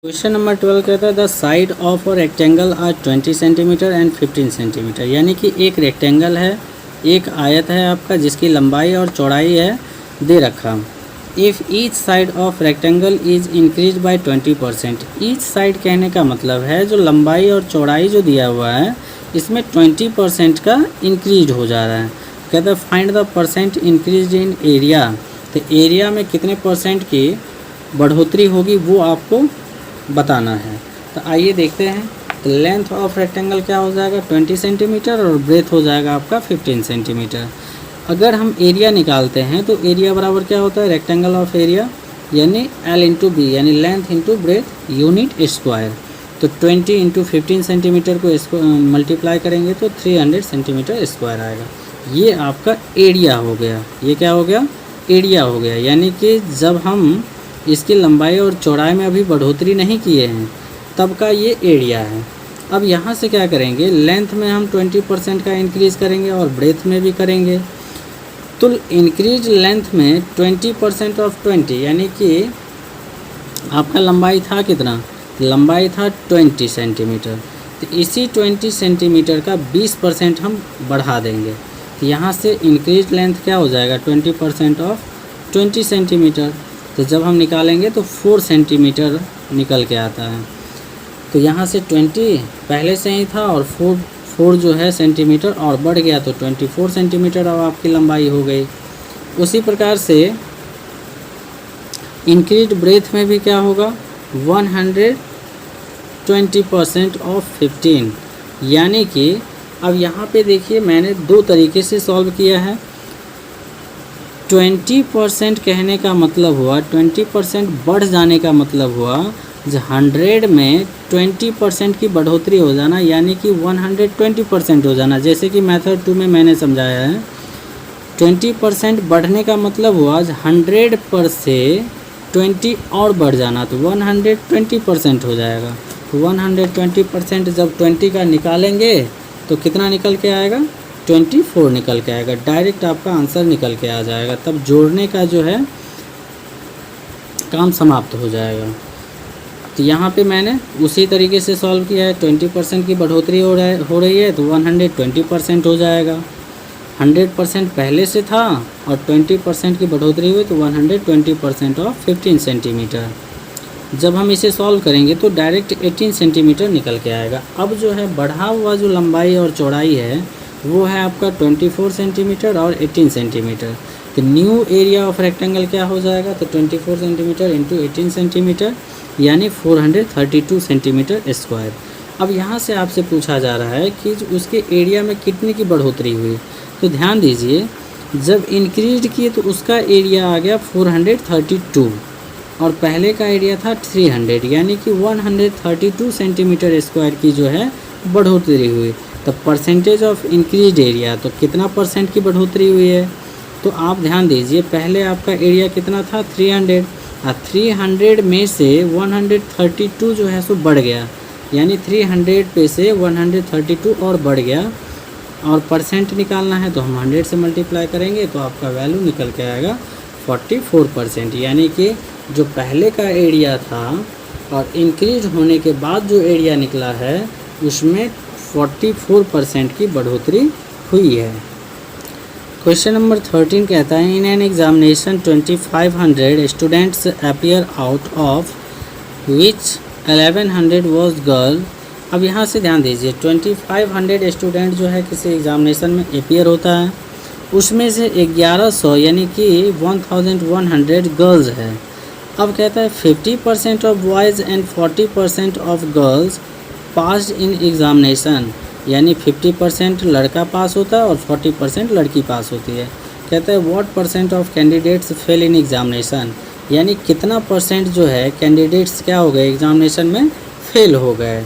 Question number 12 कहता है the side of a rectangle are 20 centimetre and 15 centimetre. यानी कि एक रेक्टेंगल है, एक आयत है आपका जिसकी लंबाई और चौड़ाई है दे रखा। If each side of rectangle is increase by 20%। Each side कहने का मतलब है जो लंबाई और चौड़ाई जो दिया हुआ है इसमें 20% का इंक्रीज हो जा रहा है। कहता है find the percent increase in area. तो एरिया में कितने परसेंट की बढ़ोतरी होगी वो आपको बताना है। तो आइए देखते हैं। तो लेंथ ऑफ रेक्टेंगल क्या हो जाएगा 20 सेंटीमीटर और ब्रेथ हो जाएगा आपका 15 सेंटीमीटर। अगर हम एरिया निकालते हैं तो एरिया बराबर क्या होता है रेक्टेंगल ऑफ एरिया यानी L इंटू बी यानी length into breadth unit square. तो 20 इंटू 15 सेंटीमीटर को मल्टीप्लाई करेंगे तो 300 सेंटीमीटर स्क्वायर आएगा। ये आपका एरिया हो गया। ये क्या हो गया एरिया हो गया। यानी कि जब हम इसकी लंबाई और चौड़ाई में अभी बढ़ोतरी नहीं किए हैं तब का ये एरिया है। अब यहाँ से क्या करेंगे लेंथ में हम 20% का इंक्रीज़ करेंगे और ब्रेथ में भी करेंगे। तो इंक्रीज लेंथ में 20% ऑफ 20 यानी कि आपका लंबाई था कितना, लंबाई था 20 सेंटीमीटर। तो इसी 20 सेंटीमीटर का 20% हम बढ़ा देंगे। तो यहाँ से इंक्रीज लेंथ क्या हो जाएगा 20% ऑफ 20 सेंटीमीटर। तो जब हम निकालेंगे तो 4 सेंटीमीटर निकल के आता है। तो यहाँ से 20 पहले से ही था और 4 जो है सेंटीमीटर और बढ़ गया तो 24 सेंटीमीटर अब आपकी लंबाई हो गई। उसी प्रकार से इंक्रीज ब्रेथ में भी क्या होगा 120% ऑफ 15। यानी कि अब यहाँ पे देखिए मैंने दो तरीके से सॉल्व किया है। 20% कहने का मतलब हुआ 20% बढ़ जाने का मतलब हुआ 100 में 20% की बढ़ोतरी हो जाना यानी कि 120% हो जाना। जैसे कि मेथड 2 में मैंने समझाया है 20% बढ़ने का मतलब हुआ 100 पर से 20 और बढ़ जाना तो 120% हो जाएगा। तो 120% जब 20 का निकालेंगे तो कितना निकल के आएगा 24 निकल के आएगा। डायरेक्ट आपका आंसर निकल के आ जाएगा। तब जोड़ने का जो है काम समाप्त हो जाएगा। तो यहाँ पे मैंने उसी तरीके से सॉल्व किया है। 20% की बढ़ोतरी हो रही है तो 120% हो जाएगा। 100% पहले से था और 20% की बढ़ोतरी हुई तो 120% ऑफ 15 सेंटीमीटर। जब हम इसे सॉल्व करेंगे तो डायरेक्ट 18 सेंटीमीटर निकल के आएगा। अब जो है बढ़ा हुआ जो लंबाई और चौड़ाई है वो है आपका 24 सेंटीमीटर और 18 सेंटीमीटर। तो न्यू एरिया ऑफ रेक्टेंगल क्या हो जाएगा तो 24 सेंटीमीटर इंटू 18 सेंटीमीटर यानी 432 सेंटीमीटर स्क्वायर। अब यहाँ से आपसे पूछा जा रहा है कि उसके एरिया में कितने की बढ़ोतरी हुई। तो ध्यान दीजिए जब इंक्रीज किए तो उसका एरिया आ गया 432 और पहले का एरिया था 300 यानी कि 132 सेंटीमीटर स्क्वायर की जो है बढ़ोतरी हुई। तो परसेंटेज ऑफ इंक्रीज एरिया तो कितना परसेंट की बढ़ोतरी हुई है। तो आप ध्यान दीजिए पहले आपका एरिया कितना था 300 और 300 में से 132 जो है सो बढ़ गया यानी 300 पे से 132 और बढ़ गया और परसेंट निकालना है तो हम 100 से मल्टीप्लाई करेंगे तो आपका वैल्यू निकल के आएगा 44%। यानी कि जो पहले का एरिया था और इंक्रीज होने के बाद जो एरिया निकला है उसमें 44% की बढ़ोतरी हुई है। क्वेश्चन नंबर 13 कहता है in an examination 2500 students appear out of which 1100 was girl. अब यहाँ से ध्यान दीजिए 2500 स्टूडेंट जो है किसी एग्जामिनेशन में अपीयर होता है उसमें से 1100 यानी कि 1100 गर्ल्स है। अब कहता है 50% of boys and 40% of girls passed in examination यानी 50% लड़का पास होता है और 40% लड़की पास होती है। कहता है what percent of candidates fail in examination यानी कितना परसेंट जो है कैंडिडेट्स क्या हो गए एग्ज़ामिनेशन में फेल हो गए।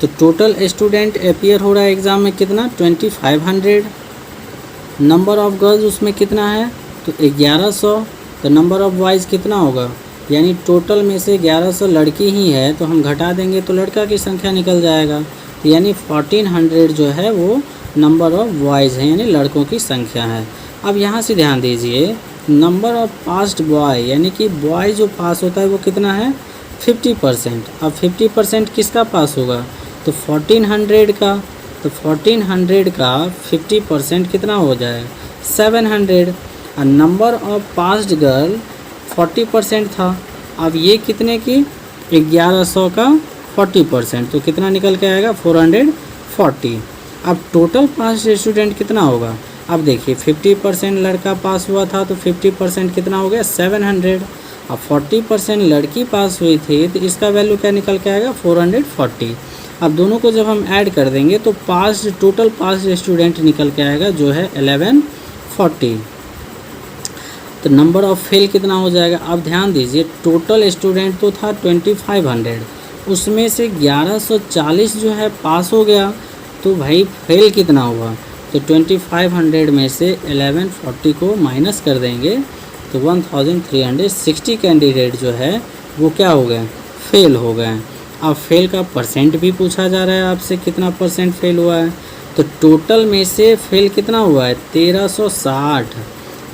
तो टोटल स्टूडेंट अपीयर हो रहा है एग्ज़ाम में कितना 2500। नंबर ऑफ़ गर्ल्स उसमें कितना है तो 1100। तो नंबर ऑफ़ बॉयज़ कितना होगा यानी टोटल में से 1100 लड़की ही है तो हम घटा देंगे तो लड़का की संख्या निकल जाएगा। यानी 1400 जो है वो नंबर ऑफ़ बॉयज़ हैं यानी लड़कों की संख्या है। अब यहाँ से ध्यान दीजिए नंबर ऑफ़ पास्ड बॉय यानी कि बॉय जो पास होता है वो कितना है 50%। अब 50% किसका पास होगा, तो 1400 का, तो 1400 का 50% कितना हो जाए 700। और नंबर ऑफ पास्ड गर्ल 40% था, अब ये कितने की 1100 का 40%, तो कितना निकल के आएगा 440। अब टोटल पास स्टूडेंट कितना होगा, अब देखिए 50% लड़का पास हुआ था तो 50% कितना हो गया 700। अब 40% लड़की पास हुई थी तो इसका वैल्यू क्या निकल के आएगा 440। अब दोनों को जब हम ऐड कर देंगे तो पास टोटल पास स्टूडेंट निकल के आएगा जो है 1140। तो नंबर ऑफ फेल कितना हो जाएगा, अब ध्यान दीजिए टोटल स्टूडेंट तो था 2500, उसमें से 1140 जो है पास हो गया, तो भाई फेल कितना हुआ, तो 2500 में से 1140 को माइनस कर देंगे तो 1360 कैंडिडेट जो है वो क्या हो गए फेल हो गए। अब फेल का परसेंट भी पूछा जा रहा है आपसे, कितना परसेंट फेल हुआ है, तो टोटल में से फेल कितना हुआ है 1360,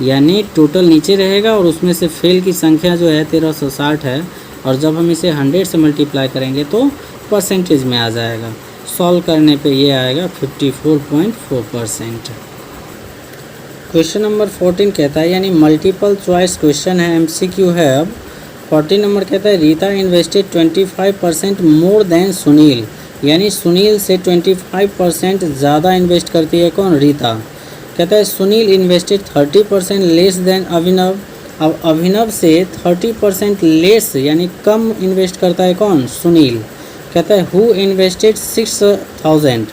यानी टोटल नीचे रहेगा और उसमें से फेल की संख्या जो है 1360 है, और जब हम इसे 100 से मल्टीप्लाई करेंगे तो परसेंटेज में आ जाएगा। सॉल्व करने पे ये आएगा 54.4%। क्वेश्चन नंबर 14 कहता है, यानी मल्टीपल चॉइस क्वेश्चन है, MCQ है। अब 14 नंबर कहता है Rita invested 25% more than Sunil, यानी सुनील से 25% ज़्यादा इन्वेस्ट करती है कौन, रीता। कहता है सुनील इन्वेस्टेड 30% लेस देन अभिनव, अब अभिनव से 30% लेस यानी कम इन्वेस्ट करता है कौन, सुनील। कहता है हु इन्वेस्टेड 6000,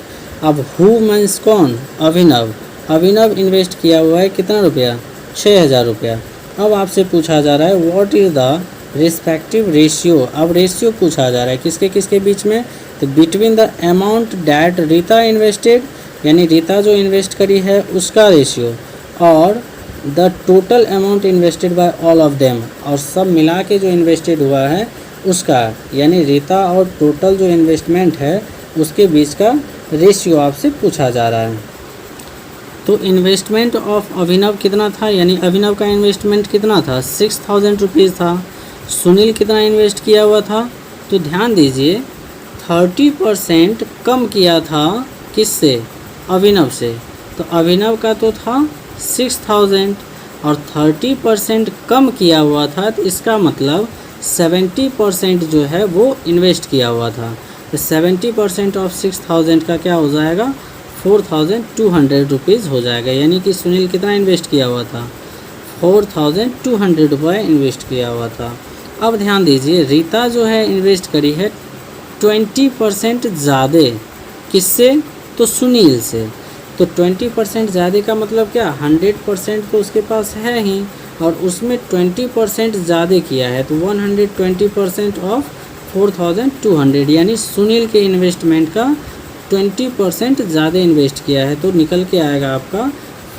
अब हु मीन्स कौन, अभिनव। अभिनव इन्वेस्ट किया हुआ है कितना रुपया 6000 रुपया। अब आपसे पूछा जा रहा है what is the respective ratio, अब रेशियो पूछा जा रहा है किसके किसके बीच में, तो between the amount that Rita invested, यानी रीता जो इन्वेस्ट करी है उसका रेशियो, और the total amount invested bye all of them, और सब मिला के जो इन्वेस्टेड हुआ है उसका, यानी रीता और टोटल जो इन्वेस्टमेंट है उसके बीच का रेशियो आपसे पूछा जा रहा है। तो इन्वेस्टमेंट ऑफ अभिनव कितना था, यानी अभिनव का इन्वेस्टमेंट कितना था 6000 रुपीज़ था। सुनील कितना इन्वेस्ट किया हुआ था, तो ध्यान दीजिए 30% कम किया था किससे, अभिनव से, तो अभिनव का तो था 6000 और 30% कम किया हुआ था, तो इसका मतलब 70% जो है वो इन्वेस्ट किया हुआ था। तो 70% ऑफ 6000 का क्या हो जाएगा 4200 रुपीज़ हो जाएगा, यानी कि सुनील कितना इन्वेस्ट किया हुआ था 4200 रुपये इन्वेस्ट किया हुआ था। अब ध्यान दीजिए रीता जो है इन्वेस्ट करी है 20% ज़्यादा, किससे, तो सुनील से। तो 20% ज़्यादा का मतलब क्या, 100% तो उसके पास है ही, और उसमें 20% ज़्यादा किया है, तो 120% ऑफ 4200, यानी सुनील के इन्वेस्टमेंट का 20% ज़्यादा इन्वेस्ट किया है, तो निकल के आएगा आपका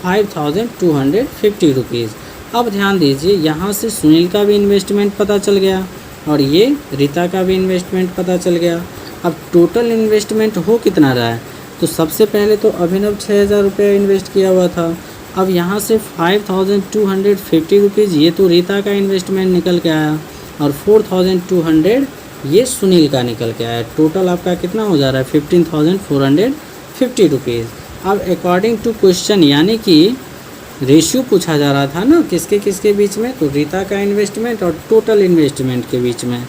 5250 रुपीज़। अब ध्यान दीजिए यहाँ से सुनील का भी इन्वेस्टमेंट पता चल गया और ये रीता का भी इन्वेस्टमेंट पता चल गया। अब टोटल इन्वेस्टमेंट हो कितना रहा है, तो सबसे पहले तो अभिनव 6000 रुपये इन्वेस्ट किया हुआ था। अब यहाँ से 5250 रुपीज़ ये तो रीता का इन्वेस्टमेंट निकल के आया, और 4200 ये सुनील का निकल के आया। टोटल आपका कितना हो जा रहा है 15450 रुपीज़। अब अकॉर्डिंग टू क्वेश्चन, यानी कि रेशियो पूछा जा रहा था ना किसके किसके बीच में, तो रीता का इन्वेस्टमेंट और टोटल इन्वेस्टमेंट के बीच में।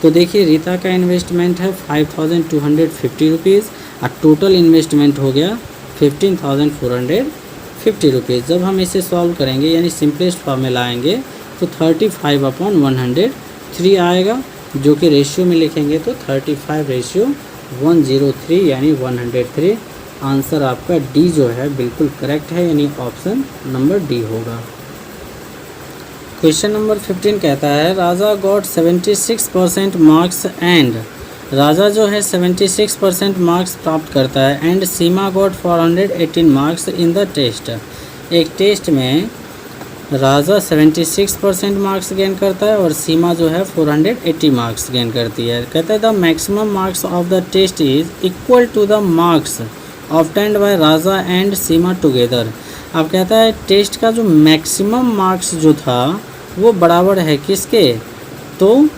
तो देखिए रीता का इन्वेस्टमेंट है 5250 रुपीज़ और टोटल इन्वेस्टमेंट हो गया 15450 रुपीज़। जब हम इसे सॉल्व करेंगे यानी सिंपलेस्ट फॉर्म में लाएंगे तो 35/103 आएगा, जो कि रेशियो में लिखेंगे तो 35/103 यानी 103। आंसर आपका डी जो है बिल्कुल करेक्ट है, यानी ऑप्शन नंबर डी होगा। क्वेश्चन नंबर 15 कहता है Raja got 76% marks and, Raja जो है 76% मार्क्स प्राप्त करता है, and Seema got 418 marks in the test. एक टेस्ट में राजा 76% मार्क्स गेन करता है और सीमा जो है 480 मार्क्स गेन करती है। कहता है the maximum marks of the test is equal to the marks obtained by Raja and Seema together. अब कहता है टेस्ट का जो मैक्सिमम मार्क्स जो था वो बराबर है किसके, तो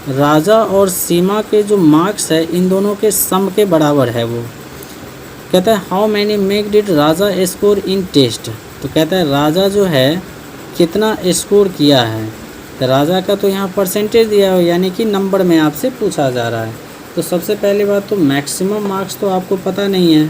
राजा और सीमा के जो मार्क्स है इन दोनों के सम के बराबर है। वो कहता है how many make did Raja score in test. तो कहता है राजा जो है कितना स्कोर किया है। तो राजा का तो यहाँ परसेंटेज दिया हो, यानी कि नंबर में आपसे पूछा जा रहा है। तो सबसे पहली बात तो मैक्सिमम मार्क्स तो आपको पता नहीं है,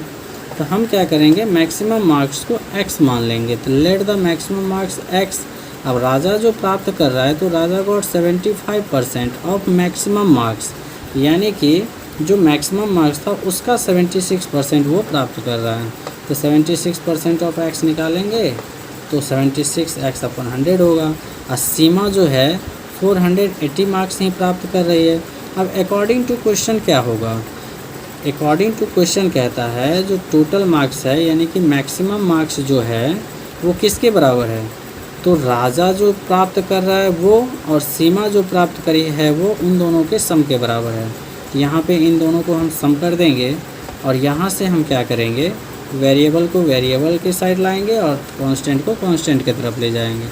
तो हम क्या करेंगे मैक्सिमम मार्क्स को x मान लेंगे। तो let the maximum marks x। अब राजा जो प्राप्त कर रहा है तो राजा गॉट 75% ऑफ मैक्सिमम मार्क्स, यानी कि जो मैक्सिमम मार्क्स था उसका 76% वो प्राप्त कर रहा है। तो 76% ऑफ x निकालेंगे तो 76x/100 होगा। और सीमा जो है 480 मार्क्स ही प्राप्त कर रही है। अब अकॉर्डिंग टू क्वेश्चन क्या होगा, अकॉर्डिंग टू क्वेश्चन कहता है जो टोटल मार्क्स है यानी कि मैक्सिमम मार्क्स जो है वो किसके बराबर है। तो राजा जो प्राप्त कर रहा है वो और सीमा जो प्राप्त करी है वो उन दोनों के सम के बराबर है। यहाँ पे इन दोनों को हम सम कर देंगे और यहाँ से हम क्या करेंगे वेरिएबल को वेरिएबल के साइड लाएंगे और कांस्टेंट को कांस्टेंट की तरफ ले जाएंगे।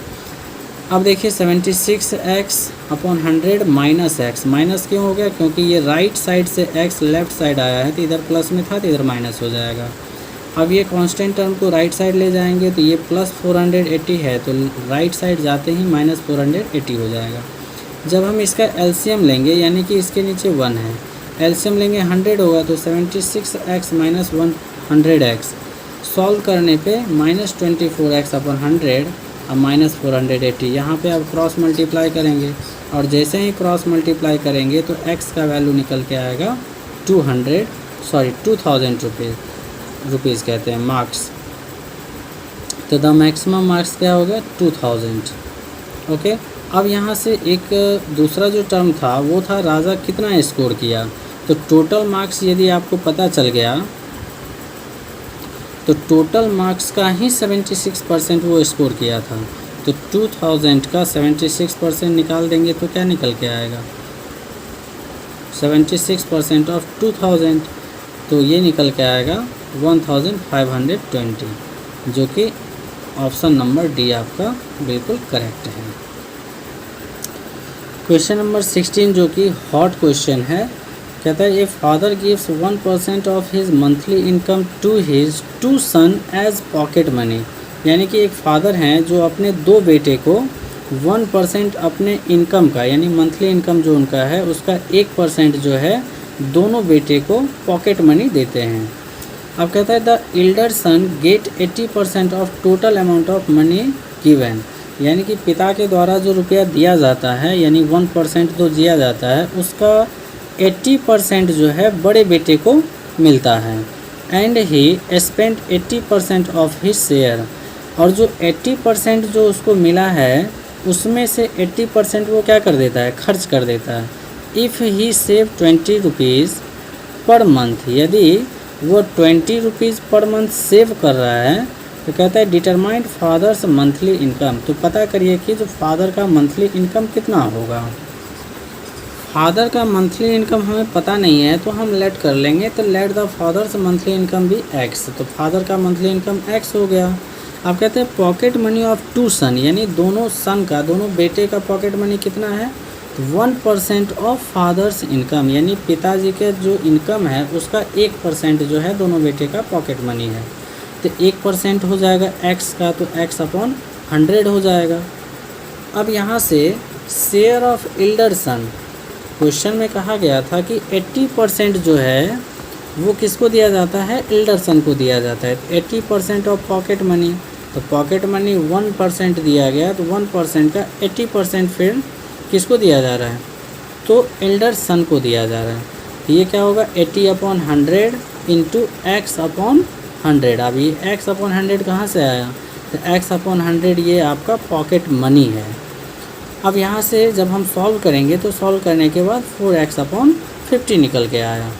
अब देखिए 76x/100 माइनस x, माइनस क्यों हो गया क्योंकि ये राइट साइड से x लेफ़्ट साइड आया है, तो इधर प्लस में था तो इधर माइनस हो जाएगा। अब ये कांस्टेंट टर्म को राइट साइड ले जाएंगे तो ये प्लस 480 है, तो राइट साइड जाते ही माइनस 480 हो जाएगा। जब हम इसका एलसीएम लेंगे यानी कि इसके नीचे 1 है, एलसीएम लेंगे 100 होगा तो 76x माइनस 100x, सॉल्व करने पे -24x/100 और माइनस 480। यहाँ पे अब क्रॉस मल्टीप्लाई करेंगे और जैसे ही क्रॉस मल्टीप्लाई करेंगे तो x का वैल्यू निकल के आएगा 2000 रुपीज़ कहते हैं मार्क्स। तो द मैक्सिमम मार्क्स क्या होगा 2000। ओके, अब यहाँ से एक दूसरा जो टर्म था वो था राजा कितना स्कोर किया। तो टोटल मार्क्स यदि आपको पता चल गया तो टोटल मार्क्स का ही 76% वो स्कोर किया था। तो 2000 का 76% निकाल देंगे तो क्या निकल के आएगा 76% ऑफ 2000, तो ये निकल के आएगा 1520, जो कि ऑप्शन नंबर डी आपका बिल्कुल करेक्ट है। क्वेश्चन नंबर 16 जो कि हॉट क्वेश्चन है, कहता है a father gives 1% of his monthly income to his 2 son as pocket money, यानी कि एक फादर हैं जो अपने 2 बेटे को 1% अपने इनकम का यानी मंथली इनकम जो उनका है उसका 1% जो है दोनों बेटे को पॉकेट मनी देते हैं। अब कहता है the elder son get 80% of total amount of money given, यानी कि पिता के द्वारा जो रुपया दिया जाता है यानी 1% जो दिया जाता है उसका 80% जो है बड़े बेटे को मिलता है। And he spend 80% of his share, और जो 80% जो उसको मिला है उसमें से 80% वो क्या कर देता है खर्च कर देता है। If he save 20 rupees per month, यदि वो 20 रुपीज़ पर मंथ सेव कर रहा है तो कहता है डिटरमाइंड फादर्स मंथली इनकम, तो पता करिए कि जो फादर का मंथली इनकम कितना होगा। फादर का मंथली इनकम हमें पता नहीं है तो हम लेट कर लेंगे, तो let the father's monthly income भी x, तो फादर का मंथली इनकम x हो गया। अब कहते हैं पॉकेट मनी ऑफ 2 सन, यानी दोनों सन का दोनों बेटे का पॉकेट मनी कितना है 1% ऑफ फादर्स इनकम, यानी पिताजी के जो इनकम है उसका 1% जो है दोनों बेटे का पॉकेट मनी है। तो 1% हो जाएगा x का, तो x/100 हो जाएगा। अब यहाँ से share of elder son, question में कहा गया था कि 80% जो है वो किसको दिया जाता है एल्डर सन को दिया जाता है। 80% ऑफ पॉकेट मनी, तो पॉकेट मनी 1% दिया गया तो 1% का 80% फिर किसको दिया जा रहा है तो एल्डर सन को दिया जा रहा है। तो ये क्या होगा 80/100 इंटू x/100। अब ये x/100 कहाँ से आया, तो x/100 ये आपका पॉकेट मनी है। अब यहाँ से जब हम सॉल्व करेंगे तो सॉल्व करने के बाद 4x/50 निकल के आया।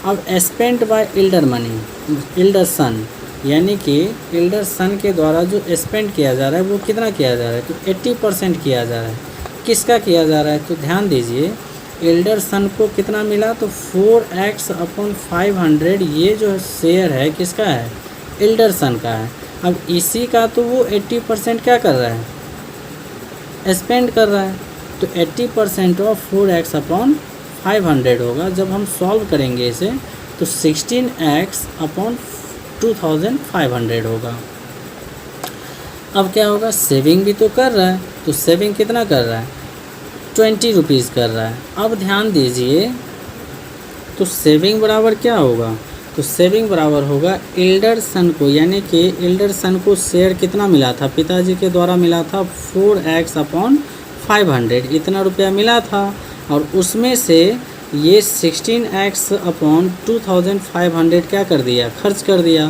अब spent by elder money elder son, यानी कि एल्डर सन के द्वारा जो स्पेंड किया जा रहा है वो कितना किया जा रहा है तो 80% किया जा रहा है। किसका किया जा रहा है तो ध्यान दीजिए एल्डर सन को कितना मिला तो 4x/500, ये जो शेयर है किसका है एल्डर सन का है। अब इसी का तो वो 80% क्या कर रहा है स्पेंड कर रहा है, तो 80% ऑफ 4x अपॉन 500 होगा। जब हम सॉल्व करेंगे इसे तो 16x अपॉन 2500 होगा। अब क्या होगा, सेविंग भी तो कर रहा है, तो सेविंग कितना कर रहा है, 20 रुपीज़ कर रहा है। अब ध्यान दीजिए, तो सेविंग बराबर क्या होगा, तो सेविंग बराबर होगा एल्डर सन को, यानी कि एल्डर सन को शेयर कितना मिला था, पिताजी के द्वारा मिला था 4x अपॉन 500, इतना रुपया मिला था। और उसमें से ये 16x अपॉन 2500 क्या कर दिया, खर्च कर दिया।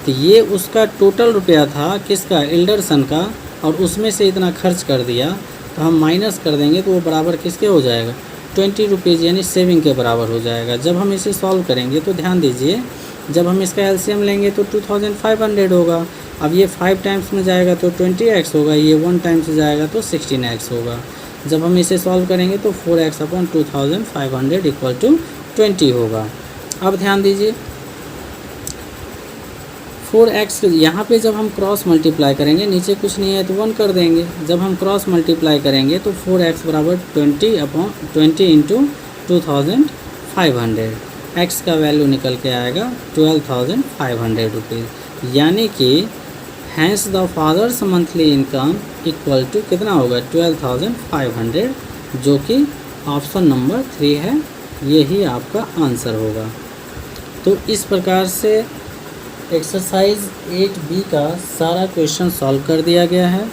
तो ये उसका टोटल रुपया था किसका, एल्डर सन का, और उसमें से इतना खर्च कर दिया। तो हम माइनस कर देंगे तो वो बराबर किसके हो जाएगा, 20 रुपीज़, यानी सेविंग के बराबर हो जाएगा। जब हम इसे सॉल्व करेंगे तो ध्यान दीजिए, जब हम इसका एलसीएम लेंगे तो 2500 होगा। अब ये 5 टाइम्स में जाएगा तो 20x होगा, ये 1 टाइम से जाएगा तो 16x होगा। जब हम इसे सॉल्व करेंगे तो 4x अपॉन 2500 इक्वल टू 20 होगा। अब ध्यान दीजिए, 4x यहाँ पे जब हम क्रॉस मल्टीप्लाई करेंगे, नीचे कुछ नहीं है तो 1 कर देंगे। जब हम क्रॉस मल्टीप्लाई करेंगे तो 4x बराबर 20 अपॉन 20 इंटू 2500, x का वैल्यू निकल के आएगा 12,500 रुपीज़, यानी कि hence the father's monthly income equal to कितना होगा, 12,500, जो कि ऑप्शन नंबर 3 है, यही आपका आंसर होगा। तो इस प्रकार से एक्सरसाइज 8B का सारा क्वेश्चन सॉल्व कर दिया गया है।